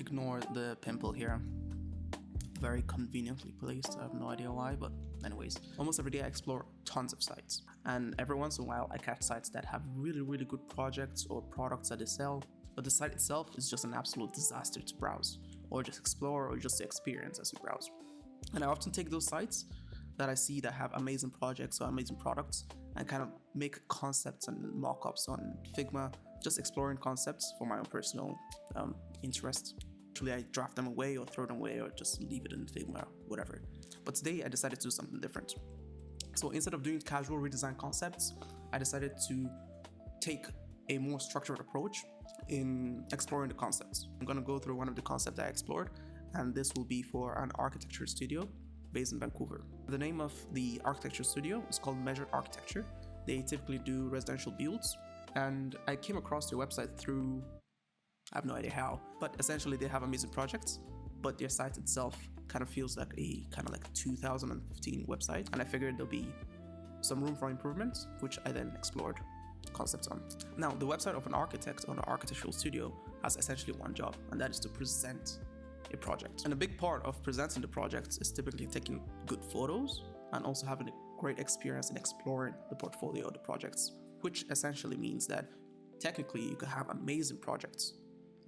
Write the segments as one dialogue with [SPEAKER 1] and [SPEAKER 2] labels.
[SPEAKER 1] Ignore the pimple here. Very conveniently placed. I have no idea why, but anyways. Almost every day I explore tons of sites. And every once in a while I catch sites that have really good projects or products that they sell. But the site itself is just an absolute disaster to browse, or just explore, or just to experience as you browse. And I often take those sites that I see that have amazing projects or amazing products and kind of make concepts and mock-ups on Figma, just exploring concepts for my own personal interest. Actually, I draft them away or throw them away or just leave it in Figma, whatever. But today I decided to do something different. So instead of doing casual redesign concepts, I decided to take a more structured approach in exploring the concepts. I'm going to go through one of the concepts I explored, and this will be for an architecture studio based in Vancouver. The name of the architecture studio is called Measured Architecture. They typically do residential builds, and I came across their website through, I have no idea how, but essentially they have amazing projects, but their site itself kind of feels like a 2015 website, and I figured there'll be some room for improvement, which I then explored concepts on. Now, the website of an architect or an architectural studio has essentially one job, and that is to present a project. And a big part of presenting the projects is typically taking good photos and also having a great experience in exploring the portfolio of the projects, which essentially means that technically you could have amazing projects,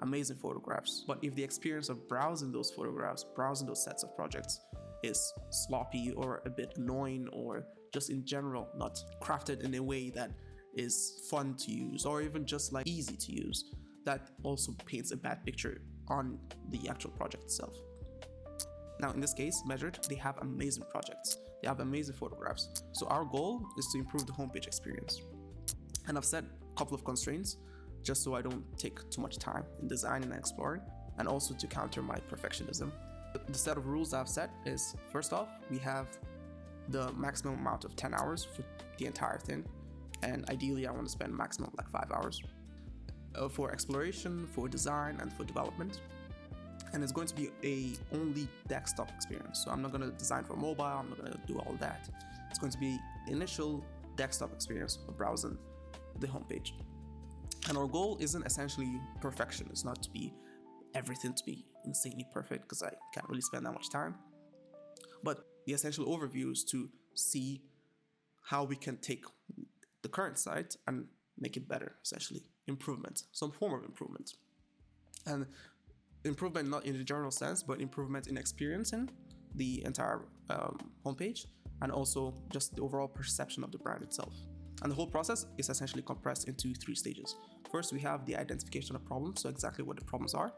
[SPEAKER 1] amazing photographs, but if the experience of browsing those photographs, browsing those sets of projects is sloppy or a bit annoying, or just in general not crafted in a way that is fun to use or even just like easy to use, that also paints a bad picture on the actual project itself. Now in this case, Measured, they have amazing projects, they have amazing photographs. So our goal is to improve the homepage experience. And I've set a couple of constraints just so I don't take too much time in designing and exploring, and also to counter my perfectionism. The set of rules I've set is, first off, we have the maximum amount of 10 hours for the entire thing. And ideally I want to spend maximum like 5 hours for exploration, for design, and for development. And it's going to be a only desktop experience. So I'm not going to design for mobile, I'm not going to do all that. It's going to be the initial desktop experience of browsing the homepage. And our goal isn't essentially perfection. It's not to be everything to be insanely perfect, because I can't really spend that much time. But the essential overview is to see how we can take the current site and make it better, essentially. Improvement, some form of improvement. And improvement not in the general sense, but improvement in experiencing the entire homepage, and also just the overall perception of the brand itself. And the whole process is essentially compressed into 3 stages. First, we have the identification of problems, so exactly what the problems are.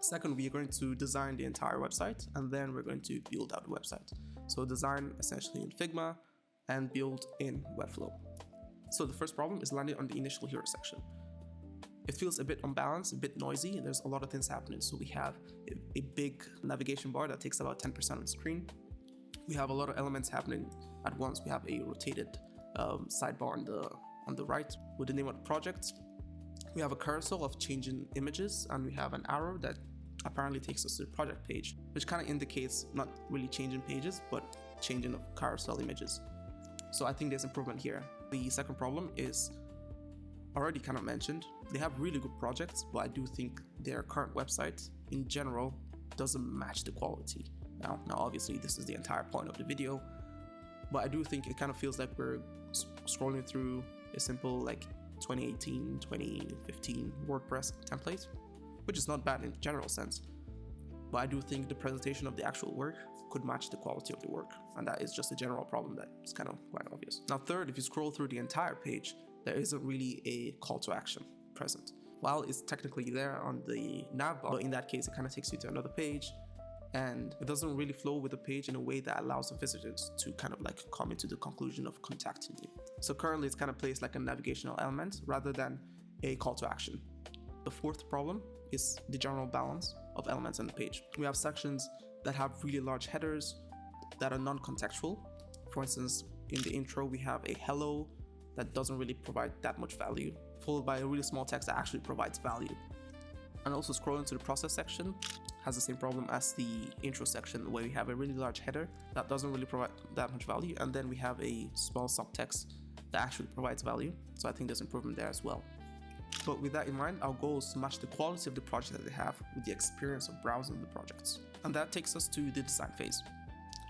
[SPEAKER 1] Second, we are going to design the entire website, and then we're going to build out the website. So design essentially in Figma and build in webflow. So the first problem is landing on the initial hero section. It feels a bit unbalanced, a bit noisy. There's a lot of things happening. So we have a big navigation bar that takes about 10% of the screen. We have a lot of elements happening at once. We have a rotated sidebar on the right with the name of the project. We have a carousel of changing images, and we have an arrow that apparently takes us to the project page, which kind of indicates not really changing pages, but changing of carousel images. So I think there's improvement here. The second problem is already kind of mentioned. They have really good projects, but I do think their current website in general doesn't match the quality. Now obviously this is the entire point of the video, but I do think it kind of feels like we're scrolling through a simple like 2018, 2015 WordPress template, which is not bad in general sense. But I do think the presentation of the actual work could match the quality of the work, and that is just a general problem that is kind of quite obvious. Now third, if you scroll through the entire page, there isn't really a call to action present. While it's technically there on the nav bar, but in that case it kind of takes you to another page, and it doesn't really flow with the page in a way that allows the visitors to kind of like come into the conclusion of contacting you. So currently it's kind of placed like a navigational element rather than a call to action. The fourth problem is the general balance of elements on the page. We have sections that have really large headers that are non-contextual. For instance, in the intro we have a hello that doesn't really provide that much value, followed by a really small text that actually provides value. And also scrolling to the process section has the same problem as the intro section, where we have a really large header that doesn't really provide that much value, and then we have a small subtext that actually provides value. So I think there's improvement there as well. But with that in mind, our goal is to match the quality of the project that they have with the experience of browsing the projects. And that takes us to the design phase.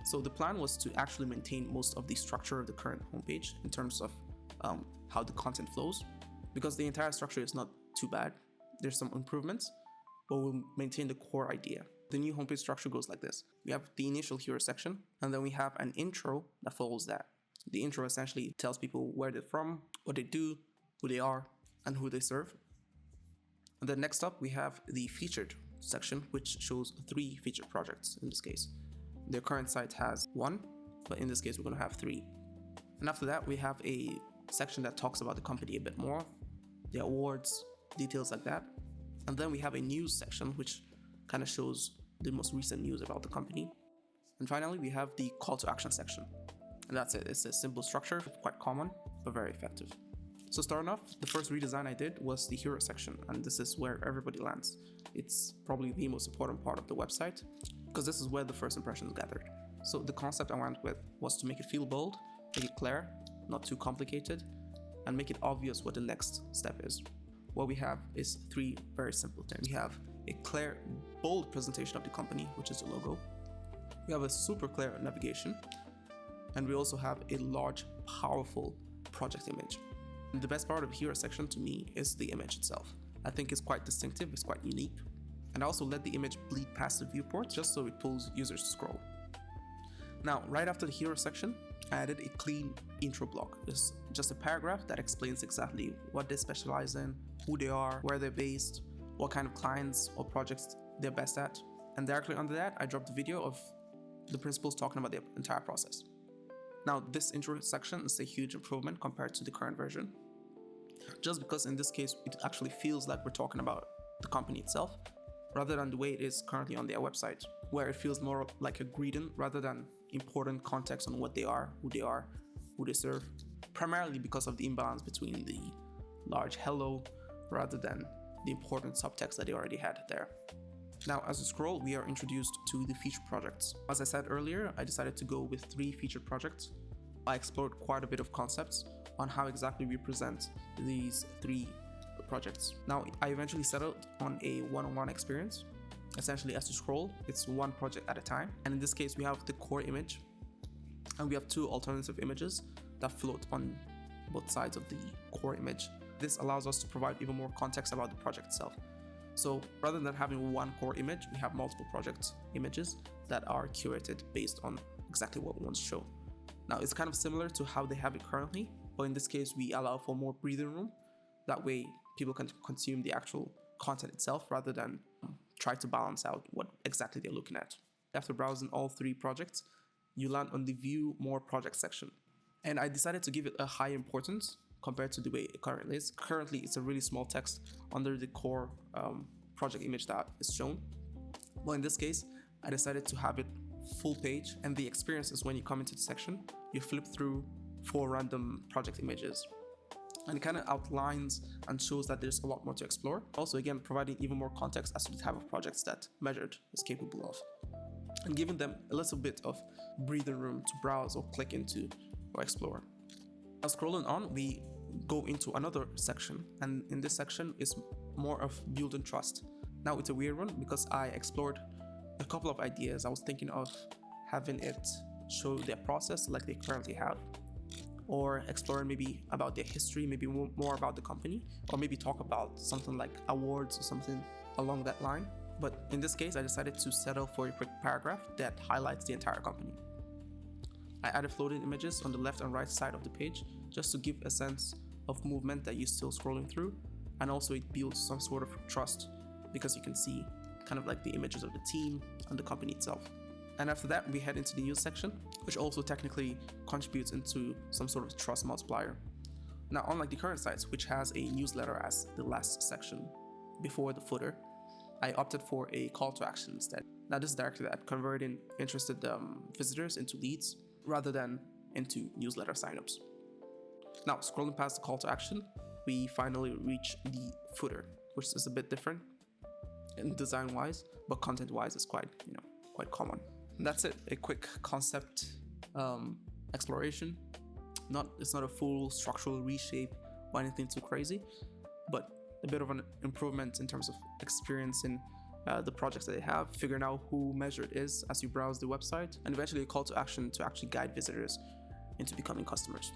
[SPEAKER 1] So the plan was to actually maintain most of the structure of the current homepage in terms of how the content flows, because the entire structure is not too bad. There's some improvements, but we'll maintain the core idea. The new homepage structure goes like this. We have the initial hero section, and then we have an intro that follows that. The intro essentially tells people where they're from, what they do, who they are, and who they serve. And then next up, we have the featured section, which shows 3 featured projects in this case. Their current site has 1, but in this case, we're going to have 3. And after that, we have a section that talks about the company a bit more, the awards, details like that. And then we have a news section, which kind of shows the most recent news about the company. And finally, we have the call to action section. And that's it. It's a simple structure, quite common, but very effective. So starting off, the first redesign I did was the hero section, and this is where everybody lands. It's probably the most important part of the website, because this is where the first impression is gathered. So the concept I went with was to make it feel bold, make it clear, not too complicated, and make it obvious what the next step is. What we have is 3 very simple things. We have a clear, bold presentation of the company, which is the logo. We have a super clear navigation, and we also have a large, powerful project image. And the best part of the hero section to me is the image itself. I think it's quite distinctive, it's quite unique. And I also let the image bleed past the viewport just so it pulls users to scroll. Now, right after the hero section, I added a clean intro block. It's just a paragraph that explains exactly what they specialize in, who they are, where they're based, what kind of clients or projects they're best at. And directly under that, I dropped a video of the principals talking about the entire process. Now, this intro section is a huge improvement compared to the current version, just because in this case, it actually feels like we're talking about the company itself, rather than the way it is currently on their website, where it feels more like a greeting rather than important context on what they are, who they serve, primarily because of the imbalance between the large hello rather than the important subtext that they already had there. Now, as you scroll, we are introduced to the featured projects. As I said earlier, I decided to go with 3 featured projects. I explored quite a bit of concepts on how exactly we present these 3 projects. Now, I eventually settled on a one-on-one experience. Essentially, as you scroll, it's 1 project at a time. And in this case, we have the core image, and we have 2 alternative images that float on both sides of the core image. This allows us to provide even more context about the project itself. So rather than having 1 core image, we have multiple project images that are curated based on exactly what we want to show. Now, it's kind of similar to how they have it currently, but in this case, we allow for more breathing room. That way, people can consume the actual content itself rather than try to balance out what exactly they're looking at. After browsing all 3 projects, you land on the View More Project section. And I decided to give it a high importance compared to the way it currently is. Currently, it's a really small text under the core project image that is shown. But in this case, I decided to have it full page, and the experience is when you come into the section, you flip through 4 random project images. And it kind of outlines and shows that there's a lot more to explore. Also, again, providing even more context as to the type of projects that Measured is capable of, and giving them a little bit of breathing room to browse or click into or explore. Now, scrolling on, we go into another section, and in this section is more of building trust. Now, it's a weird one because I explored a couple of ideas. I was thinking of having it show their process like they currently have, or exploring maybe about their history, maybe more about the company, or maybe talk about something like awards or something along that line. But in this case, I decided to settle for a quick paragraph that highlights the entire company. I added floating images on the left and right side of the page just to give a sense of movement that you're still scrolling through, and also it builds some sort of trust because you can see kind of like the images of the team and the company itself. And after that, we head into the news section, which also technically contributes into some sort of trust multiplier. Now, unlike the current sites, which has a newsletter as the last section before the footer, I opted for a call to action instead. Now, this is directed at converting interested visitors into leads rather than into newsletter signups. Now, scrolling past the call to action, we finally reach the footer, which is a bit different in design-wise, but content-wise is quite common. And that's it, a quick concept exploration. It's not a full structural reshape or anything too crazy, but a bit of an improvement in terms of experiencing the projects that they have, figuring out who Measured is as you browse the website, and eventually a call to action to actually guide visitors into becoming customers.